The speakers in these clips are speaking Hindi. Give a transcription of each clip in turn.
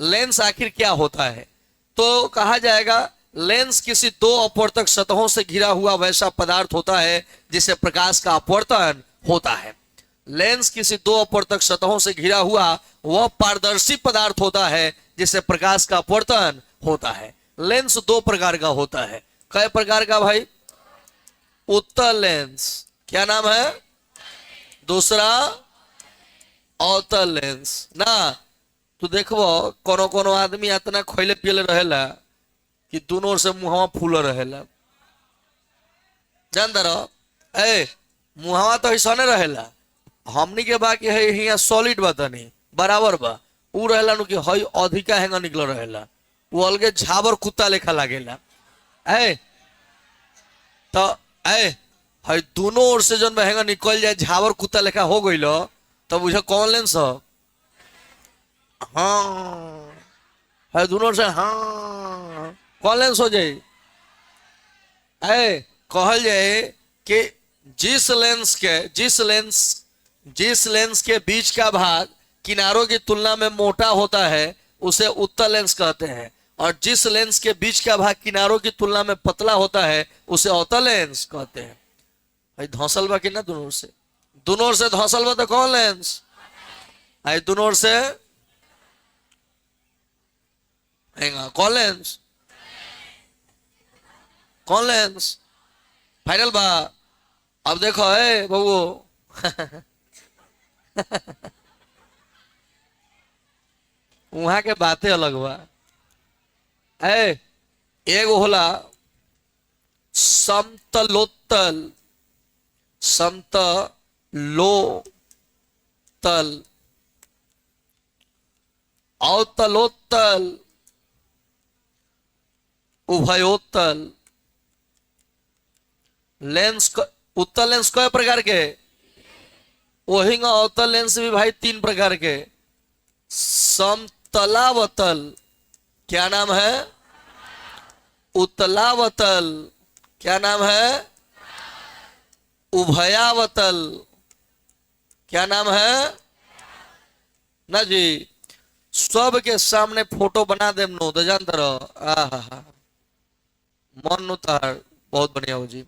लेंस आखिर क्या होता है? तो कहा जाएगा लेंस किसी दो अपवर्तक सतहों से घिरा हुआ वैसा पदार्थ होता है जिसे प्रकाश का अपवर्तन होता है। लेंस किसी दो अपवर्तक सतहों से घिरा हुआ वह पारदर्शी पदार्थ होता है जिसे प्रकाश का अपवर्तन होता है। लेंस दो प्रकार का होता है। कई प्रकार का भाई? उत्तल लेंस, क्या नाम है? दूसरा अवतल लेंस ना। तो देखो कोनो कोनो आदमी इतना खोले पियले रहेला कि दोनों ओर से मुहवा फूल रहेला। जान दरो ए मुहवा तो ऐसा रहेला, हमनी के बाकी है यहाँ सॉलिड बा, तनी बराबर बा। उ रहेला नु कि हई अधिका हैंगा निकल रहेला, वो अलगे झाबर कुत्ता लेखा लागेला। ए तो ए हई दोनों ओर से जन हैंगा निकल जाए झाबर कुत्ता लेखा हो गइलो तो बुझे कौन लेंस हो? हाँ है दोनों ओर से हाँ कौन लेंस हो जाए? कहल जाए कि जिस लेंस के बीच का भाग किनारों की तुलना में मोटा होता है उसे उत्तल लेंस कहते हैं, और जिस लेंस के बीच का भाग किनारों की तुलना में पतला होता है उसे अवतल लेंस कहते हैं। भाई धौसल बा कि ना दोनों ओर से धौसल बा तो कौन लेंस? आई दोनों ओर से कौन लेंस? कौन लेंस फाइनल बा? अब देखो है बबू वहां के बातें अलग बा। एगो होला समतलोत्तल, समतलोत्तल, अवतलोत्तल, उभयोत्तल लेंस। उत्तल लेंस कई प्रकार के? वही अवतल लेंस भी भाई तीन प्रकार के। समतलावतल, क्या नाम है? उत्तलावतल, क्या नाम है? उभयावतल, क्या नाम है ना जी? सब के सामने फोटो बना दे नो तो जानते रहो। आहा मन नु तार बहुत बढ़िया हो जी।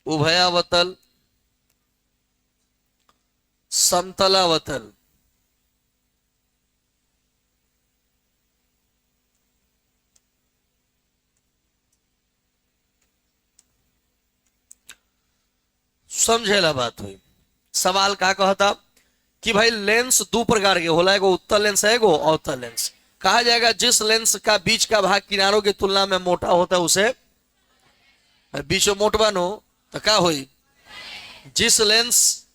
उभयावतल, समतलावतल, समझेला बात हुई। सवाल का कहता कि भाई लेंस दो प्रकार के होला, एगो उत्तल लेंस है एगो अवतल लेंस। कहा जाएगा जिस लेंस का बीच का भाग किनारों की तुलना में मोटा होता है उसे, बीच में मोटवा नो तो क्या हुई? जिस लेंस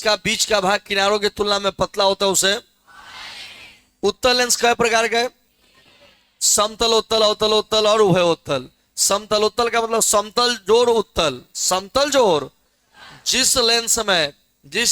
का बीच का भाग किनारों की तुलना में पतला होता है उसे उत्तल लेंस। कई प्रकार के? समतलोत्तल, अवतलोत्तल और उभयोत्तल। समतलोत्तल का मतलब समतल जोड़ उत्तल, समतल जोड़। जिस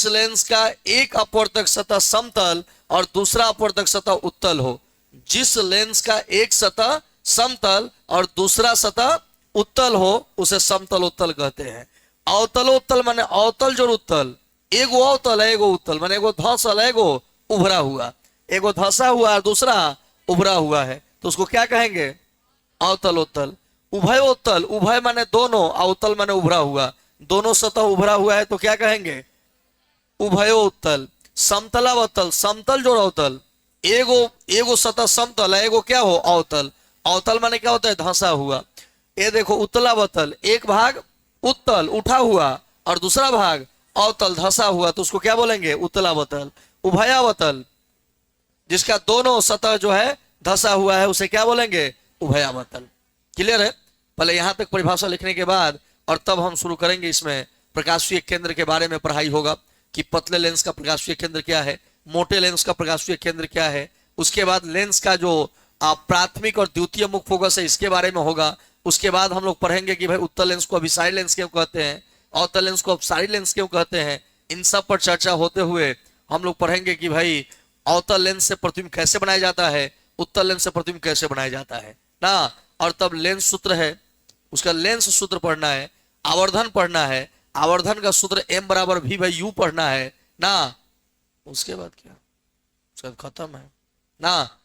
लेंस का एक अपवर्तक सतह समतल और दूसरा अपवर्तक सतह उत्तल हो, जिस लेंस का एक सतह समतल और दूसरा सतह उत्तल हो उसे समतलोत्तल कहते हैं। अवतलोत्तल माने अवतल जोड़ उत्तल। एगो अवतल है एगो उत्तल, माने एगो धंसल है एगो उभरा हुआ, एगो धंसा हुआ और दूसरा उभरा हुआ है तो उसको क्या कहेंगे? अवतलोत्तल। उभयोत्तल, उभय माने दोनों, अवतल माने उभरा हुआ, दोनों सतह उभरा हुआ है तो क्या कहेंगे? उभयोत्तल। समतलावतल, समतल जोड़ अवतल, एगो सतह समतल है एगो क्या हो? अवतल। अवतल माने क्या होता है? धंसा हुआ। ये देखो उत्तलावतल, एक भाग उत्तल उठा हुआ और दूसरा भाग अवतल धंसा हुआ तो उसको क्या बोलेंगे? उत्तलावतल। उभयावतल, जिसका दोनों सतह जो है धंसा हुआ है उसे क्या बोलेंगे? उभयावतल। क्लियर है? पहले यहां तक परिभाषा लिखने के बाद और तब हम शुरू करेंगे इसमें प्रकाशीय केंद्र के बारे में पढ़ाई होगा कि पतले लेंस का प्रकाशीय केंद्र क्या है, मोटे लेंस का प्रकाशीय केंद्र क्या है। उसके बाद लेंस का जो प्राथमिक और द्वितीय मुख्य फोकस है इसके बारे में होगा। उसके बाद हम लोग पढ़ेंगे कि भाई उत्तल लेंस को अभिसारी लेंस क्यों कहते हैं, अवतल लेंस को अपसारी लेंस क्यों कहते हैं। इन सब पर चर्चा होते हुए हम लोग पढ़ेंगे कि भाई अवतल लेंस से प्रतिबिंब कैसे बनाया जाता है, उत्तल लेंस से प्रतिबिंब कैसे बनाया जाता है ना। और तब लेंस सूत्र है, उसका लेंस सूत्र पढ़ना है, आवर्धन पढ़ना है, आवर्धन का सूत्र m बराबर v बाई u पढ़ना है ना। उसके बाद क्या, उसके बाद खत्म है ना।